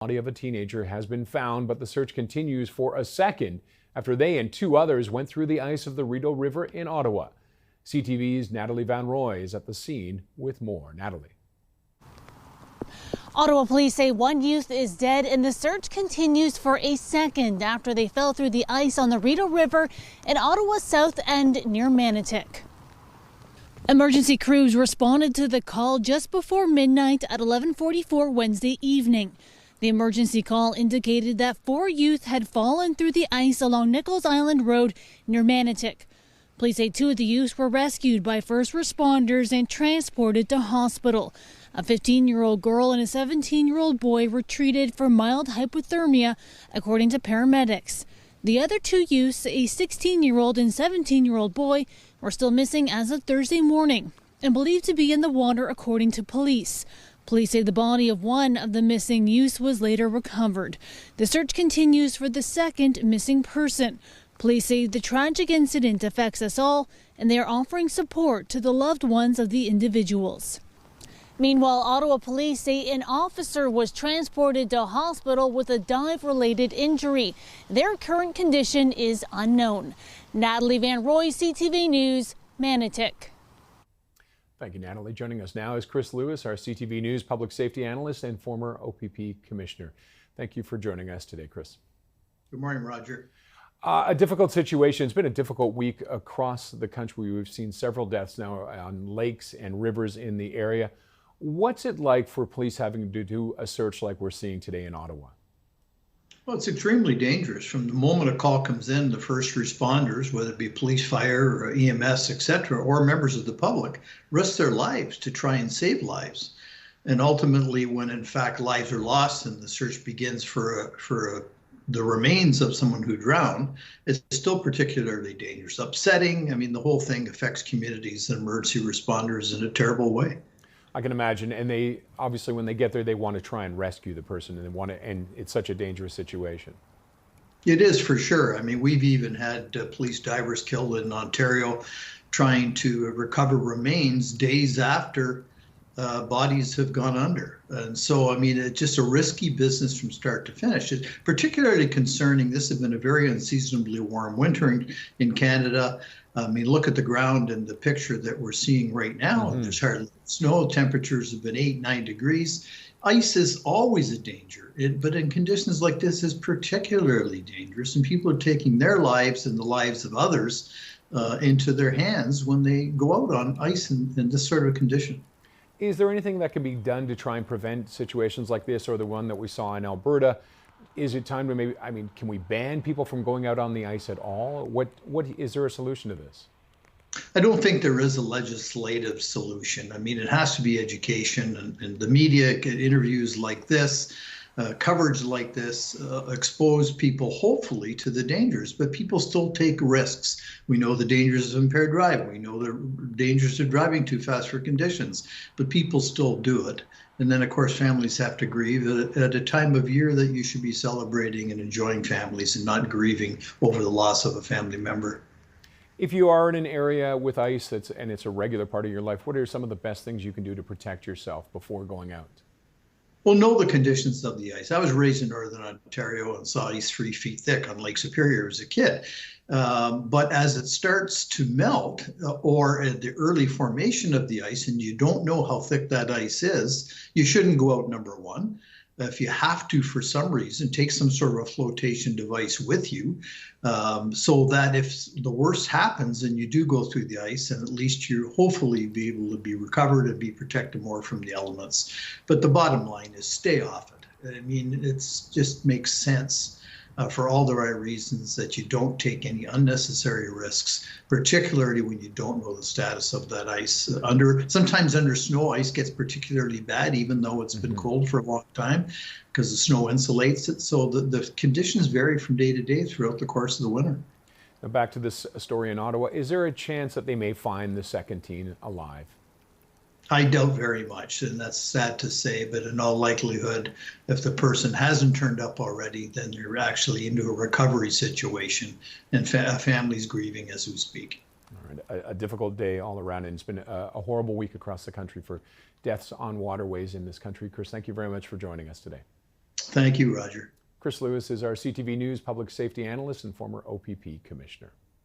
Body of a teenager has been found, but the search continues for a second after they and two others went through the ice of the Rideau River in Ottawa. CTV's Natalie van Rooy is at the scene with more. Natalie. Ottawa police say one youth is dead and the search continues for a second after they fell through the ice on the Rideau River in Ottawa's south end near Manotick. Emergency crews responded to the call just before midnight at 11:44 Wednesday evening. The emergency call indicated that four youth had fallen through the ice along Nichols Island Road near Manotick. Police say two of the youths were rescued by first responders and transported to hospital. A 15-year-old girl and a 17-year-old boy were treated for mild hypothermia, according to paramedics. The other two youths, a 16-year-old and 17-year-old boy, were still missing as of Thursday morning and believed to be in the water, according to police. Police say the body of one of the missing youths was later recovered. The search continues for the second missing person. Police say the tragic incident affects us all, and they are offering support to the loved ones of the individuals. Meanwhile, Ottawa police say an officer was transported to hospital with a dive-related injury. Their current condition is unknown. Natalie van Rooy, CTV News, Manotick. Thank you, Natalie. Joining us now is Chris Lewis, our CTV News public safety analyst and former OPP commissioner. Thank you for joining us today, Chris. Good morning, Roger. A difficult situation. It's been a difficult week across the country. We've seen several deaths now on lakes and rivers in the area. What's it like for police having to do a search like we're seeing today in Ottawa? Well, it's extremely dangerous. From the moment a call comes in, the first responders, whether it be police, fire, or EMS, etc., or members of the public, risk their lives to try and save lives. And ultimately, when in fact lives are lost and the search begins for the remains of someone who drowned, it's still particularly dangerous, upsetting. I mean, the whole thing affects communities and emergency responders in a terrible way. I can imagine, and they obviously, when they get there, they want to try and rescue the person, and and it's such a dangerous situation. It is, for sure. I mean, we've even had police divers killed in Ontario trying to recover remains days after bodies have gone under. And so, I mean, it's just a risky business from start to finish. It's particularly concerning. This has been a very unseasonably warm winter in Canada. I mean, look at the ground and the picture that we're seeing right now. Mm-hmm. There's hardly snow. Temperatures have been 8-9 degrees. Ice is always a danger, but in conditions like this is particularly dangerous. And people are taking their lives and the lives of others into their hands when they go out on ice in this sort of condition. Is there anything that can be done to try and prevent situations like this or the one that we saw in Alberta? Is it time to maybe, I mean, can we ban people from going out on the ice at all? What is there a solution to this? I don't think there is a legislative solution. I mean, it has to be education and the media, interviews like this, coverage like this, expose people hopefully to the dangers, but people still take risks. We know the dangers of impaired driving. We know the dangers of driving too fast for conditions, but people still do it. And then, of course, families have to grieve at a time of year that you should be celebrating and enjoying families and not grieving over the loss of a family member. If you are in an area with ice and it's a regular part of your life, what are some of the best things you can do to protect yourself before going out? Well, know the conditions of the ice. I was raised in Northern Ontario and saw ice 3 feet thick on Lake Superior as a kid. But as it starts to melt or at the early formation of the ice and you don't know how thick that ice is, you shouldn't go out, number one. If you have to, for some reason, take some sort of a flotation device with you so that if the worst happens and you do go through the ice, and at least you hopefully be able to be recovered and be protected more from the elements. But the bottom line is stay off it. I mean, it just makes sense for all the right reasons that you don't take any unnecessary risks, particularly when you don't know the status of that ice. Sometimes under snow, ice gets particularly bad, even though it's been cold for a long time, because the snow insulates it. So the conditions vary from day to day throughout the course of the winter. Now back to this story in Ottawa. Is there a chance that they may find the second teen alive? I doubt very much, and that's sad to say, but in all likelihood, if the person hasn't turned up already, then you're actually into a recovery situation, and families grieving as we speak. All right, a difficult day all around, and it's been a horrible week across the country for deaths on waterways in this country. Chris, thank you very much for joining us today. Thank you, Roger. Chris Lewis is our CTV News public safety analyst and former OPP commissioner.